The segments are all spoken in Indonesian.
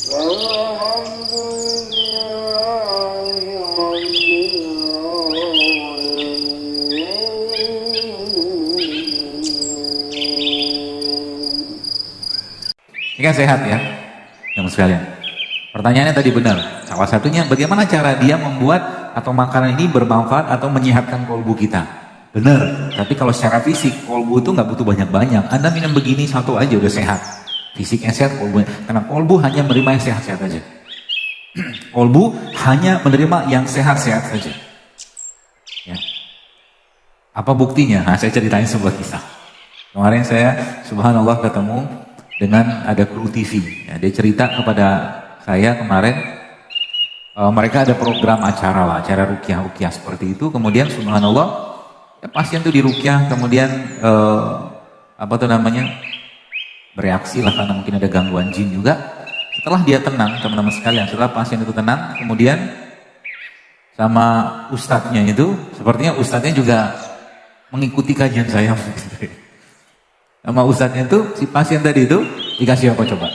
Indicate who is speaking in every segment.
Speaker 1: Ini kan sehat ya, teman sekalian. Pertanyaannya tadi benar. Salah satunya bagaimana cara dia membuat atau makanan ini bermanfaat atau menyehatkan kolbu kita. Benar. Tapi kalau secara fisik kolbu itu nggak butuh banyak-banyak. Anda minum begini satu aja udah sehat. Fisiknya sehat, kolbunya. Karena kolbu hanya menerima yang sehat-sehat aja. Kolbu hanya menerima yang sehat-sehat saja. Ya. Apa buktinya? Nah, saya ceritain sebuah kisah. Kemarin saya subhanallah ketemu dengan ada kru TV. Ya, dia cerita kepada saya kemarin, mereka ada program acara lah, acara rukyah seperti itu. Kemudian subhanallah, ya, pasien tuh dirukyah, kemudian bereaksi lah karena mungkin ada gangguan jin juga. Setelah dia tenang, teman-teman sekalian, setelah pasien itu tenang, kemudian sama ustadznya itu, sepertinya ustadznya juga mengikuti kajian saya. Sama ustadznya itu, si pasien tadi itu dikasih apa coba?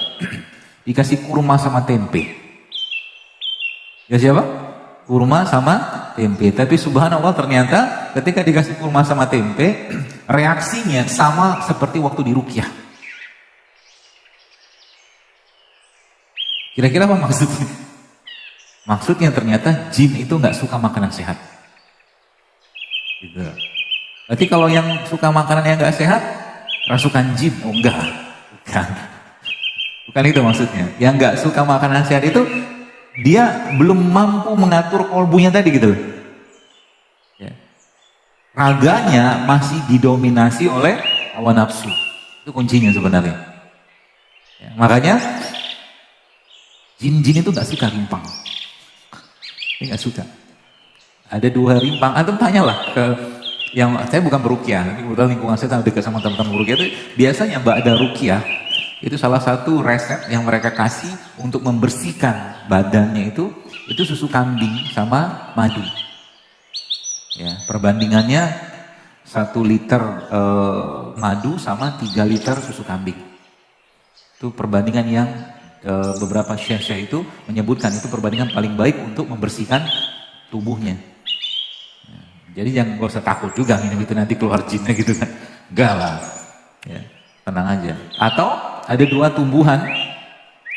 Speaker 1: Dikasih kurma sama tempe. Dikasih apa? Kurma sama tempe. Tapi subhanallah ternyata ketika dikasih kurma sama tempe, reaksinya sama seperti waktu dirukyah. Kira-kira apa maksudnya? Maksudnya ternyata jin itu nggak suka makanan sehat. Gitu. Berarti kalau yang suka makanan yang nggak sehat, rasukan jin? Oh enggak, bukan itu maksudnya. Yang nggak suka makanan sehat itu dia belum mampu mengatur kolbunya tadi gitu. Ya. Raganya masih didominasi oleh hawa nafsu. Itu kuncinya sebenarnya. Ya, makanya jin-jin itu nggak suka rimpang. Dia nggak suka. Ada 2 rimpang. Antum tanyalah ke yang saya bukan berukyah, tapi kebetulan lingkungan saya dekat sama teman-teman berukyah itu biasanya ba'da rukyah itu salah satu resep yang mereka kasih untuk membersihkan badannya itu susu kambing sama madu. Ya, perbandingannya 1 liter madu sama 3 liter susu kambing. Itu perbandingan yang beberapa syekh-syekh itu menyebutkan itu perbandingan paling baik untuk membersihkan tubuhnya. Jadi jangan gak usah takut juga minum itu nanti keluar jinnya gitu kan. Enggak lah. Ya, tenang aja. Atau ada 2 tumbuhan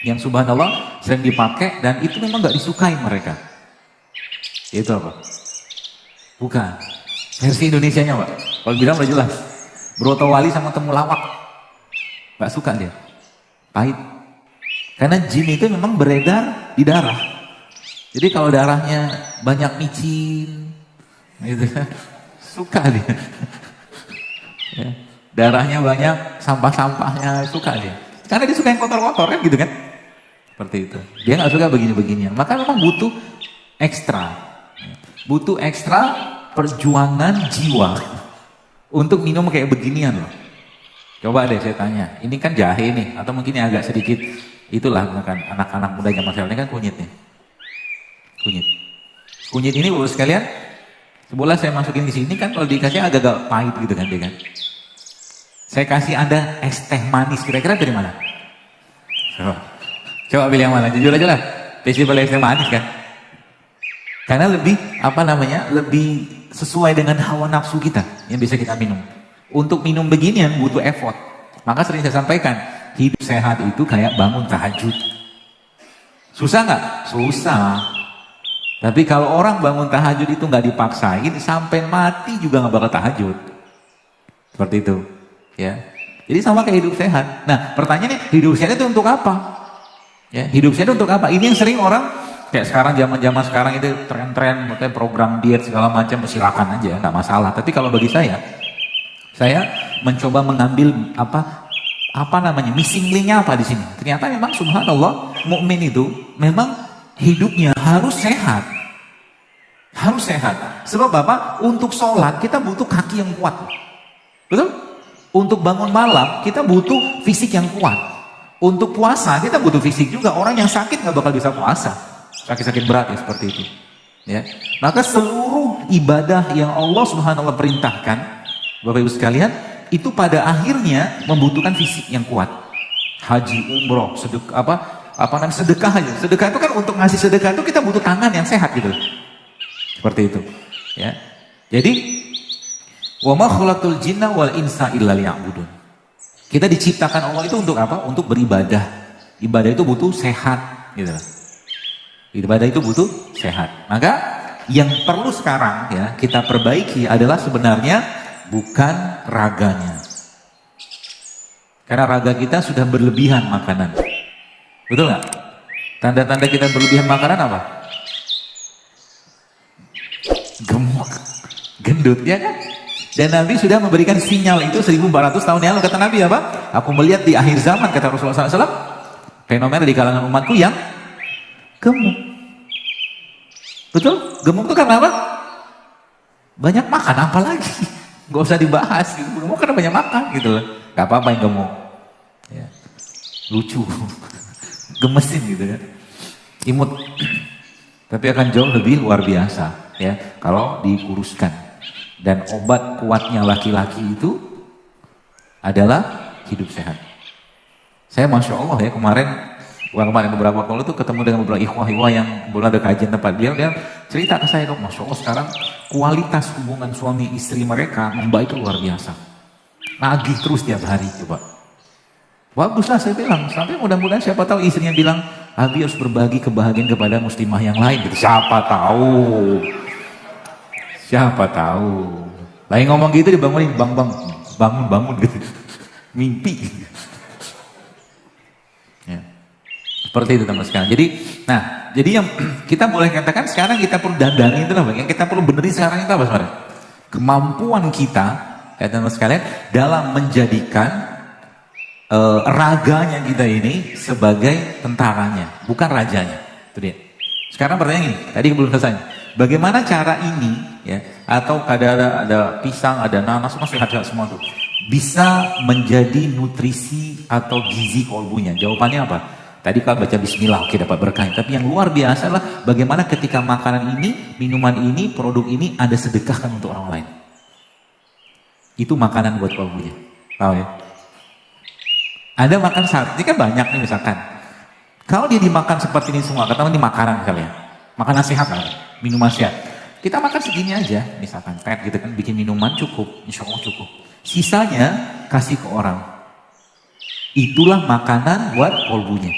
Speaker 1: yang subhanallah sering dipakai dan itu memang gak disukai mereka. Itu apa? Bukan. Versi Indonesianya Pak. Kalau bilang udah jelas. Brotowali sama temulawak. Gak suka dia. Pahit. Karena jin itu memang beredar di darah. Jadi kalau darahnya banyak micin, gitu kan, suka dia. Ya. Darahnya banyak, sampah-sampahnya suka dia. Karena dia suka yang kotor-kotor kan gitu kan. Seperti itu. Dia nggak suka begini-beginian. Maka memang butuh ekstra. Butuh ekstra perjuangan jiwa untuk minum kayak beginian loh. Coba deh saya tanya. Ini kan jahe nih, atau mungkin agak sedikit itulah misalkan anak-anak muda zaman sekarang ini kan kunyit nih. Kunyit. Kunyit ini Bapak sekalian, sebelah saya masukin di sini kan kalau dikasih agak-agak pahit gitu kan dia kan. Saya kasih Anda es teh manis, kira-kira dari mana? Coba pilih yang mana, jujur aja lah. Festival es teh manis kan. Karena lebih, lebih sesuai dengan hawa nafsu kita yang bisa kita minum. Untuk minum beginian butuh effort. Maka sering saya sampaikan, hidup sehat itu kayak bangun tahajud. Susah nggak? Susah. Tapi kalau orang bangun tahajud itu nggak dipaksain, sampai mati juga nggak bakal tahajud. Seperti itu. Ya, jadi sama kayak hidup sehat. Nah, pertanyaannya hidup sehat itu untuk apa? Ya, hidup sehat untuk apa? Ini yang sering orang kayak sekarang zaman sekarang itu tren-tren, program diet segala macam, silakan aja, nggak masalah. Tapi kalau bagi saya mencoba mengambil missing link-nya apa di sini? Ternyata memang subhanallah mukmin itu memang hidupnya harus sehat. Harus sehat. Sebab apa? Untuk sholat kita butuh kaki yang kuat. Betul? Untuk bangun malam kita butuh fisik yang kuat. Untuk puasa kita butuh fisik juga. Orang yang sakit nggak bakal bisa puasa. Sakit-sakit berat ya seperti itu. Ya. Maka seluruh ibadah yang Allah Subhanahu wa perintahkan, Bapak Ibu sekalian, itu pada akhirnya membutuhkan fisik yang kuat. Haji, umroh, apa namanya, sedekah aja. Sedekah itu kan, untuk ngasih sedekah itu kita butuh tangan yang sehat gitu. Seperti itu. Ya. Jadi wa ma khalaqtul jinna wal insa illa liya'budun. Kita diciptakan Allah itu untuk apa? Untuk beribadah. Ibadah itu butuh sehat gitu. Ibadah itu butuh sehat. Maka yang perlu sekarang ya kita perbaiki adalah sebenarnya bukan raganya. Karena raga kita sudah berlebihan makanan. Betul nggak? Tanda-tanda kita berlebihan makanan apa? Gemuk, gendut, ya kan? Dan Nabi sudah memberikan sinyal itu 1400 tahun yang lalu. Kata Nabi apa? Aku melihat di akhir zaman, kata Rasulullah SAW, fenomena di kalangan umatku yang gemuk. Betul? Gemuk itu karena apa? Banyak makan, apalagi? Gak usah dibahas. Gemuk karena banyak makan gitu loh. Gak apa-apa yang gemuk. Ya. Lucu. Gemesin gitu kan. Imut. Tapi akan jauh lebih luar biasa ya kalau dikuruskan. Dan obat kuatnya laki-laki itu adalah hidup sehat. Saya Masya Allah ya kemarin beberapa waktu itu ketemu dengan beberapa ikhwah-ikhwah yang belum ada kajian tempat dia cerita ke saya, Masya Allah sekarang kualitas hubungan suami istri mereka membaik luar biasa. Nagih terus tiap hari coba. Baguslah saya bilang, sampai mudah-mudahan siapa tahu istrinya bilang, Abi harus berbagi kebahagiaan kepada muslimah yang lain gitu. Siapa tahu. Siapa tahu. Lagi ngomong gitu dibangunin, bangun gitu. Mimpi. Ya. Seperti itu teman sekalian. Jadi yang kita boleh katakan sekarang kita perlu dandani itu apa? Yang kita perlu benerin sekarang itu apa sebenarnya? Kemampuan kita, ya teman sekalian, dalam menjadikan raganya kita ini sebagai tentaranya, bukan rajanya. Itu dia. Sekarang pertanyaan ini, tadi belum selesai. Bagaimana cara ini, ya, atau ada pisang, ada nanas, masih ada semua tuh, bisa menjadi nutrisi atau gizi kolbunya? Jawabannya apa? Tadi kalau baca Bismillah, oke dapat berkah. Tapi yang luar biasa adalah bagaimana ketika makanan ini, minuman ini, produk ini ada sedekahkan untuk orang lain. Itu makanan buat kolbunya. Tahu ya? Ada makan saat ini kan banyak nih misalkan. Kalau dia dimakan seperti ini semua, katakan ini makanan kalian, makanan sehat kan, minuman sehat. Kita makan segini aja, misalkan teh gitu kan, bikin minuman cukup, insya Allah cukup. Sisanya kasih ke orang. Itulah makanan buat kolbunya.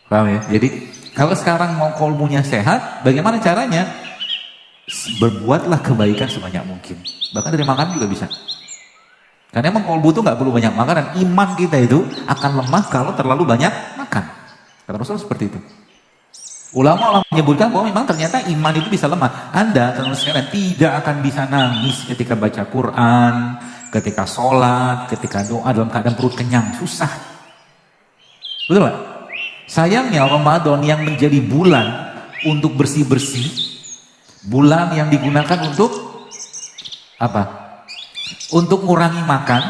Speaker 1: Paham ya? Jadi kalau sekarang mau kolbunya sehat, bagaimana caranya? Berbuatlah kebaikan sebanyak mungkin. Bahkan dari makan juga bisa. Karena emang kolbu itu nggak perlu banyak makan, dan iman kita itu akan lemah kalau terlalu banyak makan. Kata Rasul seperti itu. Ulama menyebutkan bahwa memang ternyata iman itu bisa lemah. Anda teman sekalian tidak akan bisa nangis ketika baca Quran, ketika sholat, ketika doa dalam keadaan perut kenyang, susah. Betul nggak? Sayangnya Ramadan yang menjadi bulan untuk bersih-bersih, bulan yang digunakan untuk apa? Untuk mengurangi makan,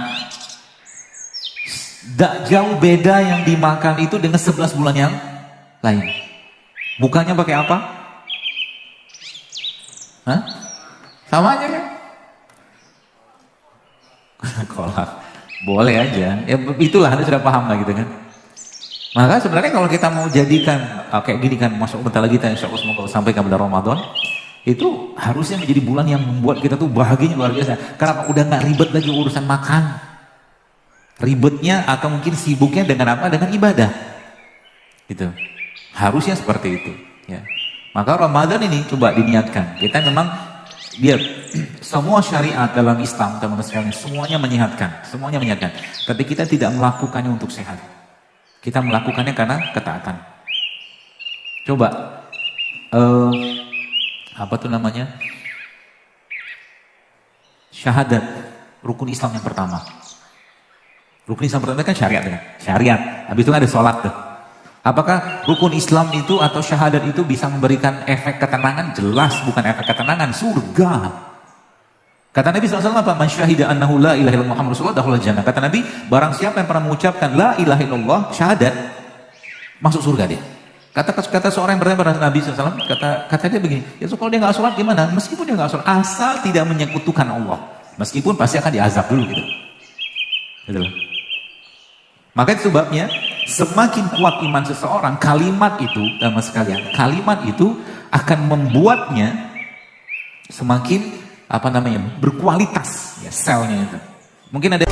Speaker 1: tidak jauh beda yang dimakan itu dengan 11 bulan yang lain. Bukannya pakai apa? Hah? Sama aja kan? Kolak. Boleh aja. Ya itulah, Anda sudah paham lah gitu kan. Maka sebenarnya kalau kita mau jadikan kayak gini kan, masuk bentar lagi kita insya Allah semoga sampai kepada Ramadan. Itu harusnya menjadi bulan yang membuat kita tuh bahagianya luar biasa. Karena udah nggak ribet lagi urusan makan. Ribetnya atau mungkin sibuknya dengan apa? Dengan ibadah. Gitu. Harusnya seperti itu. Ya. Maka Ramadan ini coba diniatkan. Kita memang biar semua syariat dalam Islam teman-teman sekalian semuanya menyehatkan, semuanya menyehatkan. Tapi kita tidak melakukannya untuk sehat. Kita melakukannya karena ketaatan. Coba. Apa tuh namanya? Syahadat, rukun Islam yang pertama. Rukun Islam pertama kan syariat kan? Syariat. Habis itu kan ada sholat tuh. Apakah rukun Islam itu atau syahadat itu bisa memberikan efek ketenangan? Jelas bukan efek ketenangan, surga. Kata Nabi SAW apa? Man syahida annahu la ilaha illallah Muhammad Rasulullah dakhulal jannah. Kata Nabi, barang siapa yang pernah mengucapkan la ilaha illallah, syahadat, masuk surga dia. Kata seorang yang bertanya pada Nabi SAW, kata dia begini, ya so, kalau dia nggak sholat gimana? Meskipun dia nggak sholat, asal tidak menyekutukan Allah, meskipun pasti akan diazab dulu gitu. Gitu loh. Maka itu sebabnya semakin kuat iman seseorang, kalimat itu, teman sekalian, kalimat itu akan membuatnya semakin berkualitas ya selnya itu. Mungkin ada